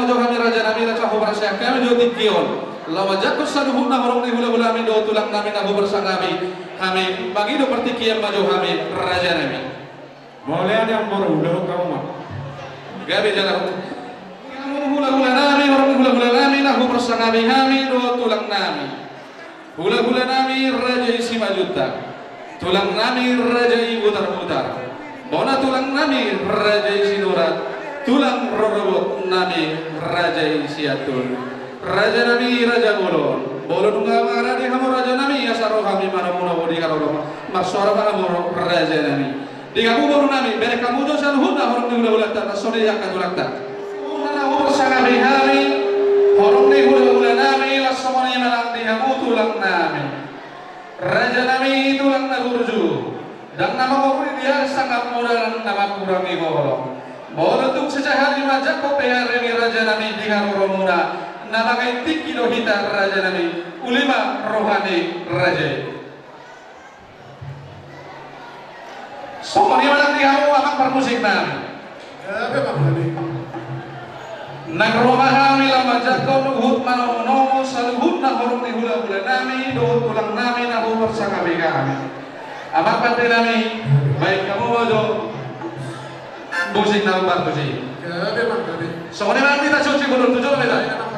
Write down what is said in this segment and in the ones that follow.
Jo kami raja nami raja ho bersama kami jo tikion. Lama jakut saduhuna horong ni hula-hula kami do tulang nami nahu bersama kami bagi do pertikian maju kami raja nami. Boleh ada yang baru udah kamu mah. Gabi jalan. Hula-hula nami horong hula-hula nami nahu bersama kami do tulang nami. Hula-hula nami raja isi majuta. Tulang nami raja ibu putar-putar. Bona tulang nami raja isi nurat. Tulang rorobot nami raja isi atur. Raja nami raja bolon. Bolon nga mara di kamu raja nami asaro kami mana muna bodi kalau masora kamu raja nami. Di kamu bolon nami bere kamu do san hunda horong ni hula ta sore yak tulak ta. Huna ursana bihari horong ni hula nami lasmani malang di kamu tulang nami. Raja nami tulang na gurju. Dan nama kori dia sangat mudah nama kurangi bolong. Boleh tuk sejahari majak ko pehari raja nami diha romuna nama kai tiki do hita raja nami ulima rohani raja. Semua ni malam diha amak permusik nami. Nang romaha mila majak ko nuhut mano nomo saluhut na horong ni hula hula nami do tulang nami na humor sa kami. Amak pati nami baik kamu wajah musik na umbar musik. Soalnya nanti kita cuci mundur tujuh beda.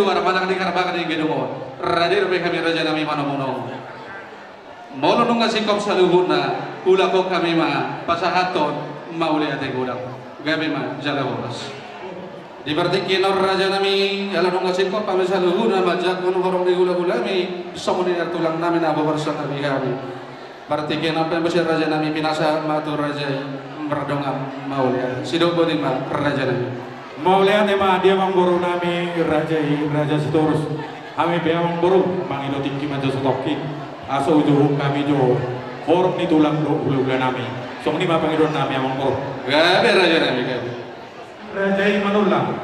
luar padang di karbakan di gedungo radir be kami raja nami manomono molo nung sikop saluhuna hula ko kami ma pasahaton mauli ate gudang gabe ma jala horas di kinor raja nami ala nung sikop kami saluhuna majak kuno horong di hula mi somoni tulang nami na bersang kami kami kinor pembesar raja nami pinasa matur raja merdongam mauli sido bodima raja nami Maulian ema dia mamburu nami raja sitorus. Kami be mamburu mangilo tinggi majo stoki. Aso ujuh kami jo forum ni tulang do ulu nami. Song ni mapangidon nami mamburu. Gabe raja nami gabe. Raja manulang.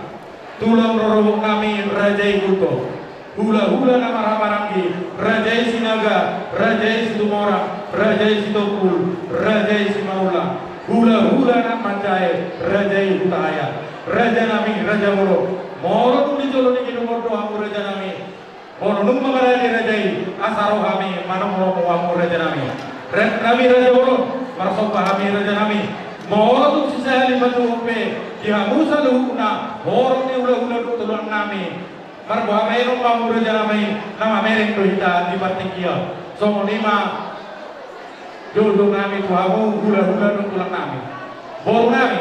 Tulang rorobok nami raja ikuto. Hula nama ramarangi. Raja sinaga, raja situmora, raja situkul, raja simaula. Hula nama mancai, raja utaya. Raja nami, raja moro tuli jolo ni kinu mordo amu raja nami, moro nung mengalami raja asaro kami, mana moro amu raja nami, raja moro, marsopa kami raja nami, moro tu sisa lima tuhupe, dia musa luhuna, moro ni ula tulang nami, marbo kami nung amu raja nami, nama mereng tu hita di partikia, somo lima, jodoh nami tu amu ula tulang nami, moro nami.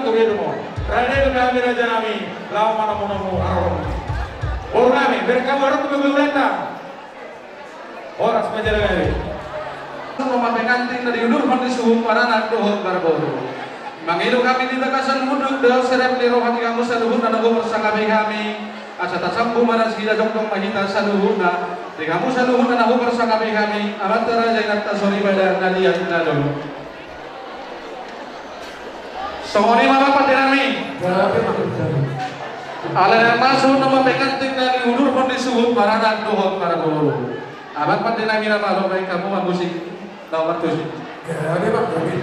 tugedumo. Radai kami raja nami, lau mana monomu arom. Orang kami berkamu orang tu berbelata. Orang semeja lagi. Memakai dari undur mandi suhu paranak dohon barboro. Mangilu kami di takasan hunduk del serep di rohani kamu saluhun dan aku bersanggapi kami. Asata sambu mana sida jongkong mahita saluhuna. Di kamu saluhun dan aku bersanggapi kami. Amat teraja inat tasori badan nadia tinadol. Songoni mama patirami. Ala yang masuk nama pekanting dari undur mandi suhu paranak dohon barboro. Amat patirami nama lo baik kamu magusik. Nomor 7. Ada Pak David.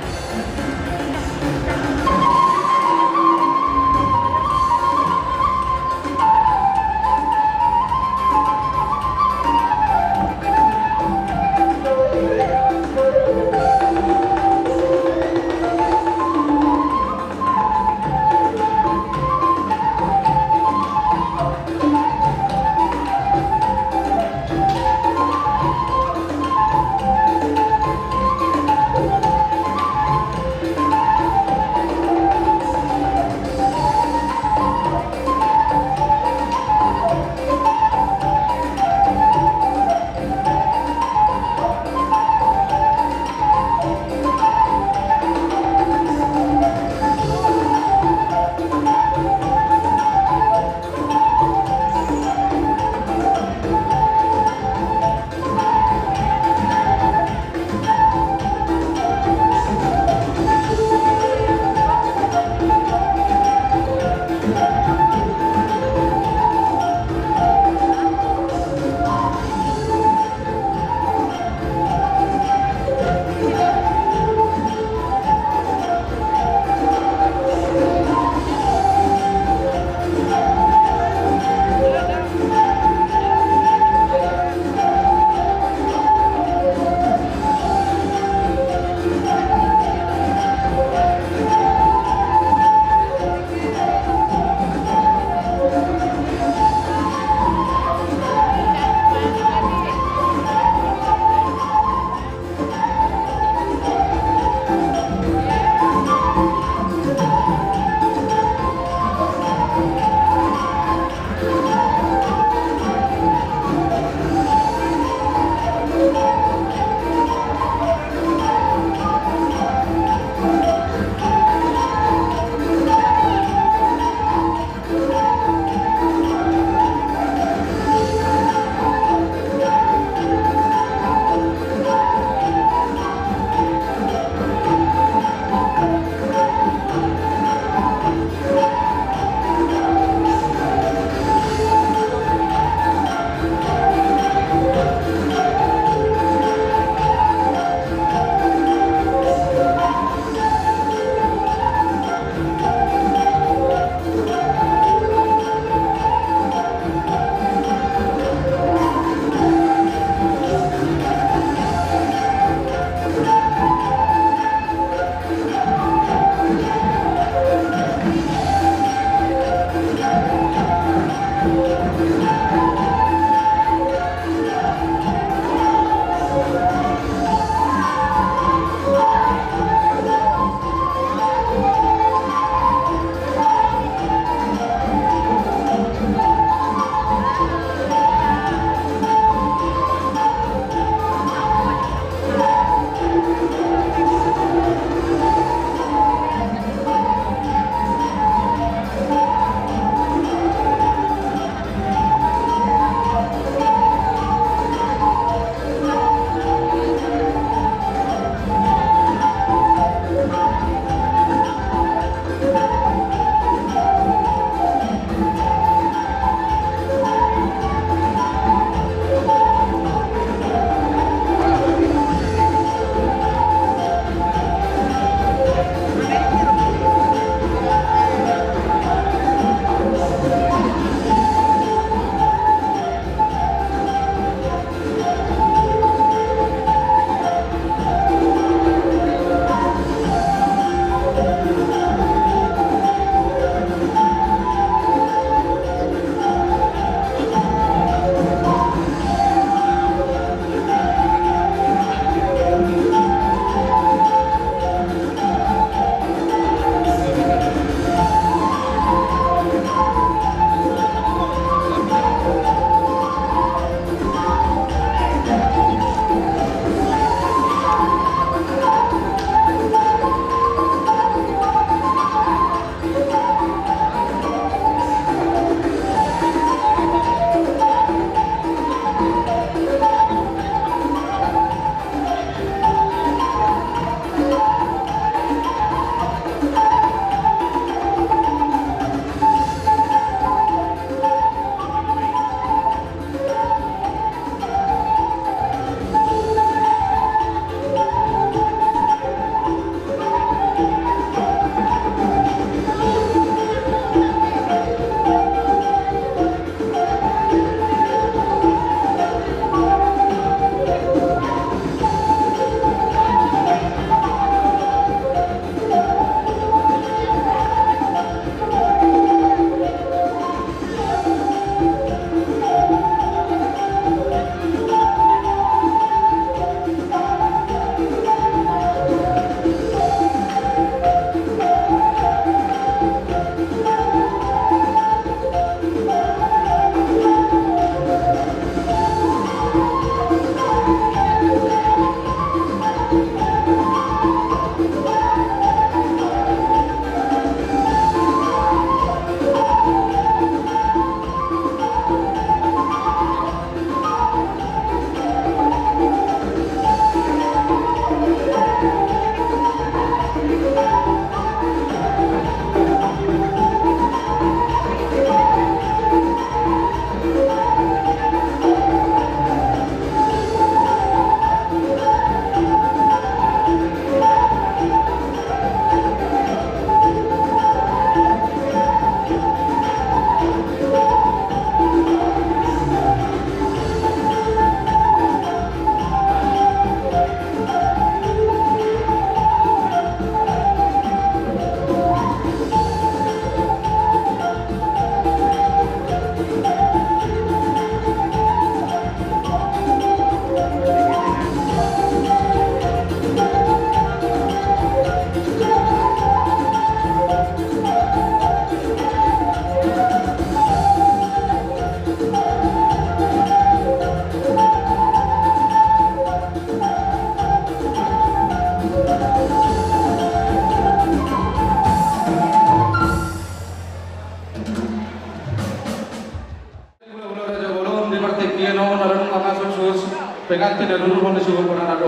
nung kamasuk sus pengantin dan dulu kondisi pernah ada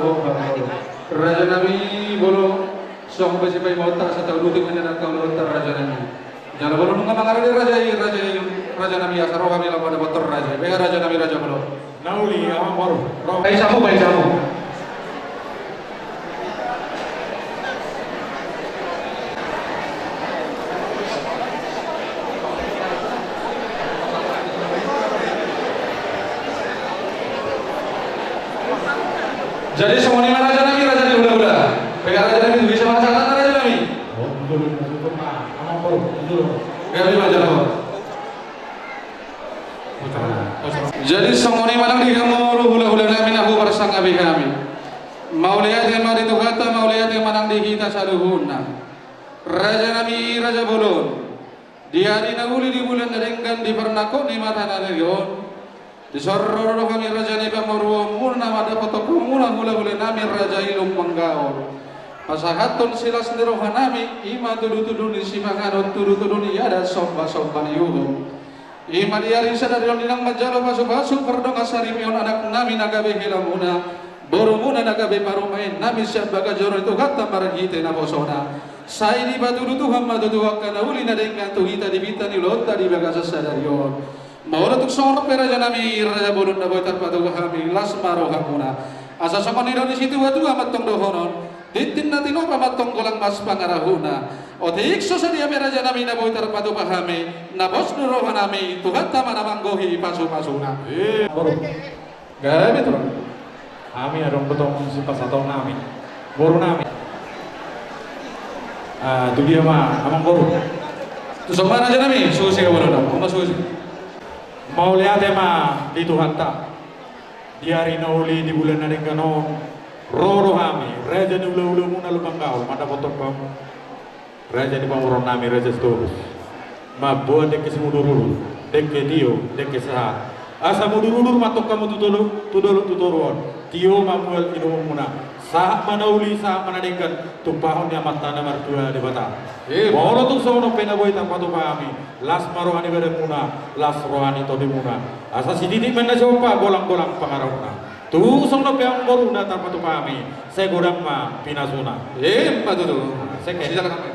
Raja Nabi bolo song besi pai mota satu luti menyenak kau lontar Raja Nabi jangan bolo nung kamangara di Raja Nabi asaro kami lawan pada motor Raja bega Raja Nabi Raja bolo Nauli amang baru. pai samu jadi semua ini Raja Nabi Raja di hula-hula pegang Raja Nabi bisa masakan Raja Nabi Oh, dulu amang baru dulu. gak bisa Raja Nabi jadi semua ini manang di kamu hula-hula namin aku bersangka kami mau lihat yang mari itu kata mau lihat yang manang di kita saluhuna Raja Nabi Raja Bolon di hari nahuli di bulan derengkan di pernakok di mata nanayon di sororo kami Raja Nabi Pamurwo muna mada potoko muna hula-hula nami Raja Ilung Manggaon pasahaton sila sendirohan nami ima tudu-tudu ni simanganon tudu-tudu ni ada somba-somba ni yuho ima diari sadari nilang majalo pasu-pasu perdong asari mion anak nami nagabe hilamuna borumuna nagabe parumain nami siabaga joro itu kata maragite na posona sai di batu Tuhan madu tuwak kana uli na dengan tuhita di bita ni lonta di baga sasadarion Maura tuk sonok Raja Nabi Raja Bolon na boy tarpatu kami las maro hamuna asa sama niro di situ watu amat tong dohonon titin natin o pamatong kulang mas pangarahuna o tiikso sa diya Raja Nabi na boy tarpatu kami na bos nurohan nami Tuhan tama namang gohi pasu-pasuna Baru. gabi to Kami adong betong sipas atau nami. Baru nami. Itu dia mah amang baru. tu sama Raja Nabi susi ka bolon na susi Mau lihat ya mah di Tuhan tak. Di hari nauli di bulan nadeng kano roro kami Raja ni ula-ula muna lupang kau mata potong kamu Raja ni pamuron nami Raja Storus mabuan dek kesimudurulu dek ke Tio dek ke Sehat asa mudurulu matok kamu tuturuan Tio mamuel inu muna saat manauli saat manadengkan tupahon yang mata na martua di bata Moro tu sono pena boy tampatu kami las marohani bere muna las rohani to di muna asa sididik mena sopa golang-golang pangarahuna tu sono peang boruna tampatu kami saya godang ma pinasuna madu tu seke silakan kami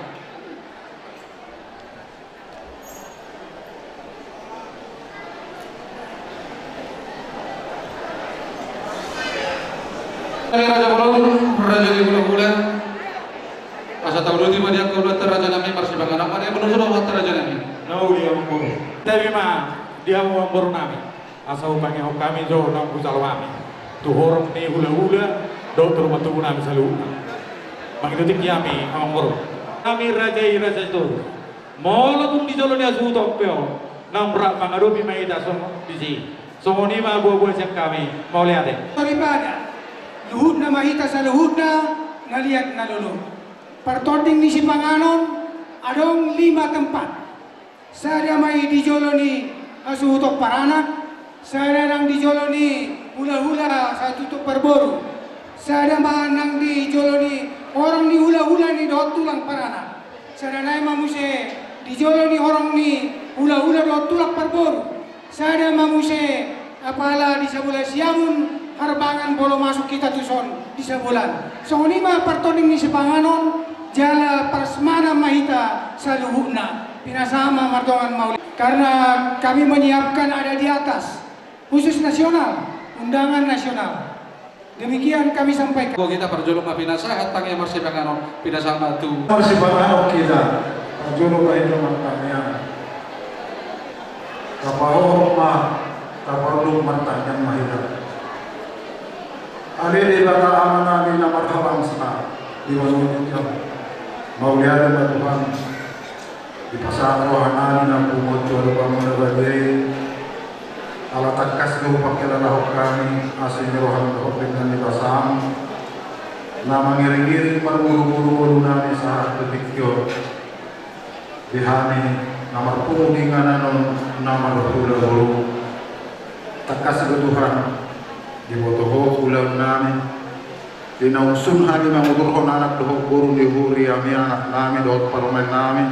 Raja Bolon Raja di bulan asa tahu di mana kau lihat Raja Nabi persibangan apa dia benar sudah buat Raja Nabi nauli yang mengkono tapi mah dia mau baru nami asa upangnya kami jo nang kusalwami tu horong ni hula-hula dokter matu nami salu makitu kami amang baru kami raja itu mau tung di jolo ni asu topeo nang berak mangadopi mai dasong di si songoni mah buah-buah siap kami mau lihat deh daripada luhut na mahita sa luhut na ngaliat na lulu. Pertonding ni si Panganon adong 5 tempat. Saya may dijolo ni asuhutok paranak, saya nang dijolo ni hula-hula sa tutup perboru. Saya nang dijolo ni orang ni hula-hula ni dot tulang paranak. Saya nai mamuse dijolo ni orang ni hula-hula dot tulang perboru. Saya mamuse apala di sebulan siamun harbangan bolo masuk kita tuson di sebulan. So ni ma pertonding ni si Panganon jala prasmana mahita sa luhuna pinasama martongan mauli karena kami menyiapkan ada di atas khusus nasional undangan nasional demikian kami sampaikan kita perjulung mapinasahat tangya masih Panganon pinasama tu Masih Panganon kita perjulung kayo mantanya kapahorong ma kaparulong mantanyan mahita aliri baka amanami na marhabang sa diwasunod ka Mauliada na Tuhan ipasarawan namin ang pumutyo ng pangmunagay alatagkas ng pagkilalahok kami asin nirohan ng opingan ni Basam na mangiring-iring panumuro-muro namin sa Tutikyo dihani na marpungi nga na nun na marupula-uro tagkas ng Tuhan di botoho ulam namin Dinaungsun hali mangudurhon anak dohok guru di huri ami anak nami dohok parumen nami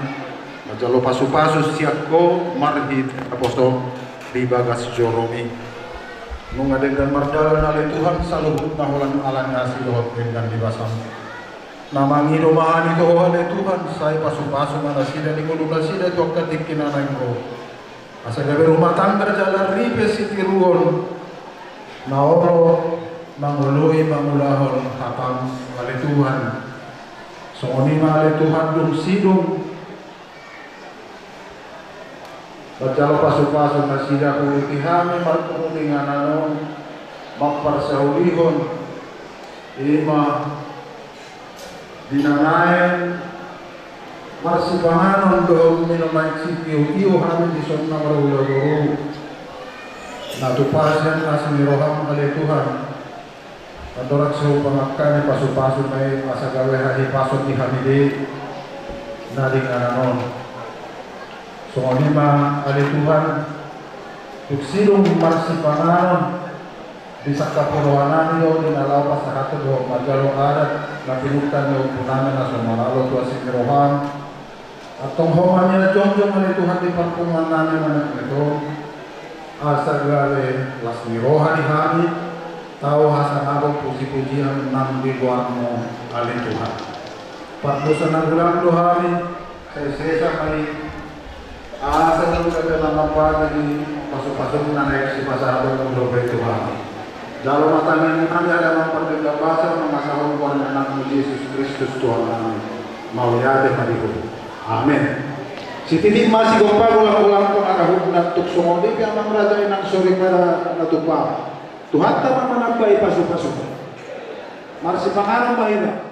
Majalo pasu-pasu siak ko marhit aposto di bagas joromi Mengadengkan mardalan oleh Tuhan saluhut nahulan alan ngasih dohot dengan dibasam. Namangi domahan itu oleh Tuhan saya pasu-pasu mana sida di kudu sida tu katikin anak ko. Asa gawe rumah tangga jalan ribe siti ruon. Naoro mangului mangulahon hapam oleh Tuhan. Songoni oleh Tuhan dum sidung. Bacalo pasu-pasu nasida kulitihami markuningan anon makparsaulihon ima dinanayan marsipanganon doon minamaik sikiyo-kiyo hamin di sonna marulagoro natupasan asin niroham oleh Tuhan katorak sa pangakkan pasu-pasu may asagawe hadi pasot di hamide nading anon. So lima ali Tuhan tuksidong marsipanganon bisa kapuruanan niyo dinalaw pa sa hatod o magalo arat na pinugtan niyo punanan na sumalalo to si Rohan at tong homan niya jong-jong ali Tuhan di pagpungan namin anak nito asa gale las ni Rohan ni Hani tao hasan abong puji-pujian ng dibuan mo ali Tuhan pagdusan ng ulang Tuhani sa isa kami asa ng kadalang mapag di pasok-pasok na naik si pasado ng lobay Tuhan. Dalam matangin kami adalah pagkakabasa ng masahong buwan ng anak mo Jesus Kristus Tuhan namin. Mauyade mariho. Amen. Si Titit masih gompa ulang-ulang ko nakahug ng tuksong di kaya mamraday ng suri para natupa. Tuhan tamang managpay pasok-pasok. Marsi pangarang mahina.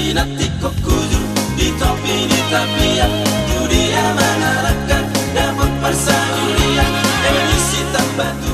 Binati kokuju di topi di tapian dunia mengharapkan dapat persaingan emisi tambah